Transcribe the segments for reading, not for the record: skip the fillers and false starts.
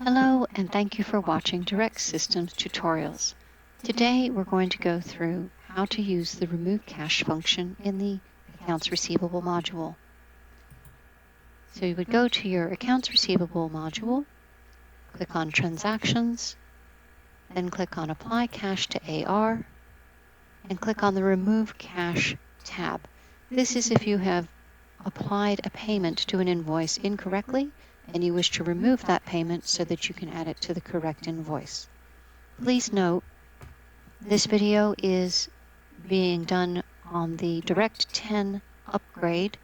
Hello, and thank you for watching Direct Systems Tutorials. Today we're going to go through how to use the Remove Cash function in the Accounts Receivable Module. So you would go to your Accounts Receivable Module, click on Transactions, then click on Apply Cash to AR, and click on the Remove Cash tab. This is if you have applied a payment to an invoice incorrectly and you wish to remove that payment so that you can add it to the correct invoice. Please note, this video is being done on the Direct 10 upgrade,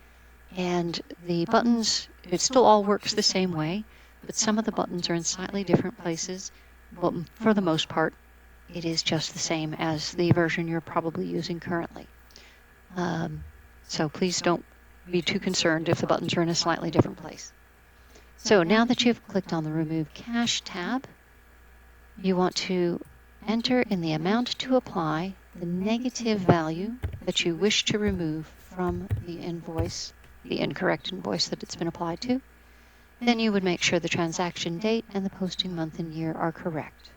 and the buttons, it still all works the same way, but some of the buttons are in slightly different places, but for the most part, it is just the same as the version you're probably using currently. So please don't be too concerned if the buttons are in a slightly different place. So now that you've clicked on the Remove Cash tab, you want to enter in the amount to apply the negative value that you wish to remove from the invoice, the incorrect invoice that it's been applied to. Then you would make sure the transaction date and the posting month and year are correct.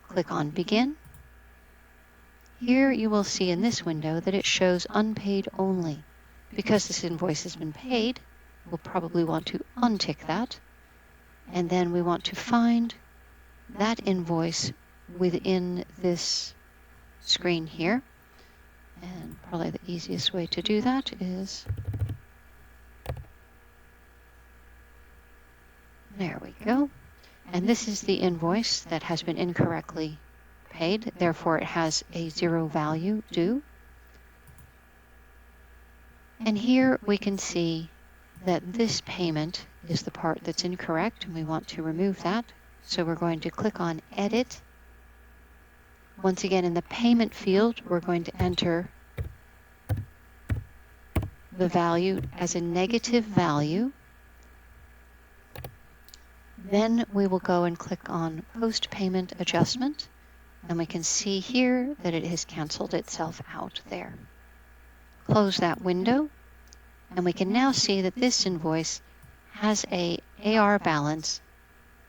Click on Begin. Here you will see in this window that it shows unpaid only. Because this invoice has been paid, we'll probably want to untick that, and then we want to find that invoice within this screen here. And probably the easiest way to do that is, there we go. And this is the invoice that has been incorrectly paid, therefore it has a 0 value due. And here we can see that this payment is the part that's incorrect, and we want to remove that. So we're going to click on Edit. Once again, in the payment field, we're going to enter the value as a negative value. Then we will go and click on Post Payment Adjustment, and we can see here that it has canceled itself out there. Close that window, and we can now see that this invoice has a AR balance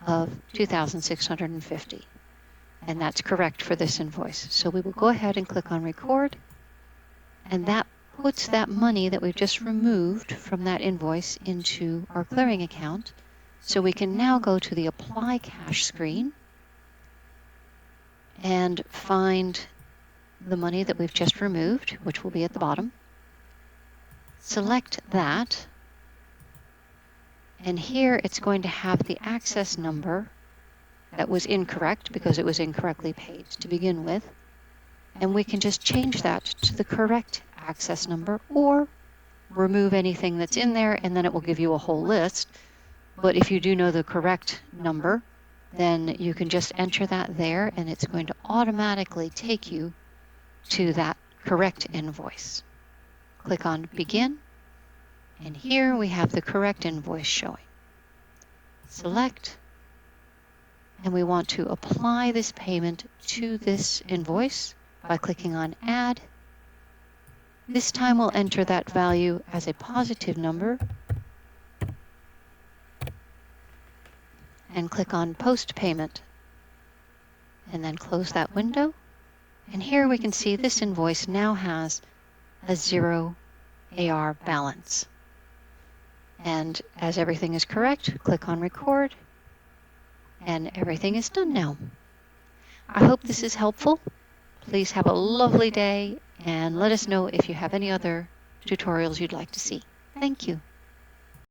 of $2,650, and that's correct for this invoice. So we will go ahead and click on Record, and that puts that money that we've just removed from that invoice into our clearing account. So we can now go to the Apply Cash screen and find the money that we've just removed, which will be at the bottom. Select that, and here it's going to have the access number that was incorrect because it was incorrectly paid to begin with, and we can just change that to the correct access number or remove anything that's in there, and then it will give you a whole list. But if you do know the correct number, then you can just enter that there, and it's going to automatically take you to that correct invoice. Click on Begin, and here we have the correct invoice showing. Select, and we want to apply this payment to this invoice by clicking on Add. This time we'll enter that value as a positive number and click on Post Payment, and then close that window. And here we can see this invoice now has a 0 AR balance. And as everything is correct, click on Record, and everything is done now. I hope this is helpful. Please have a lovely day, and let us know if you have any other tutorials you'd like to see. Thank you.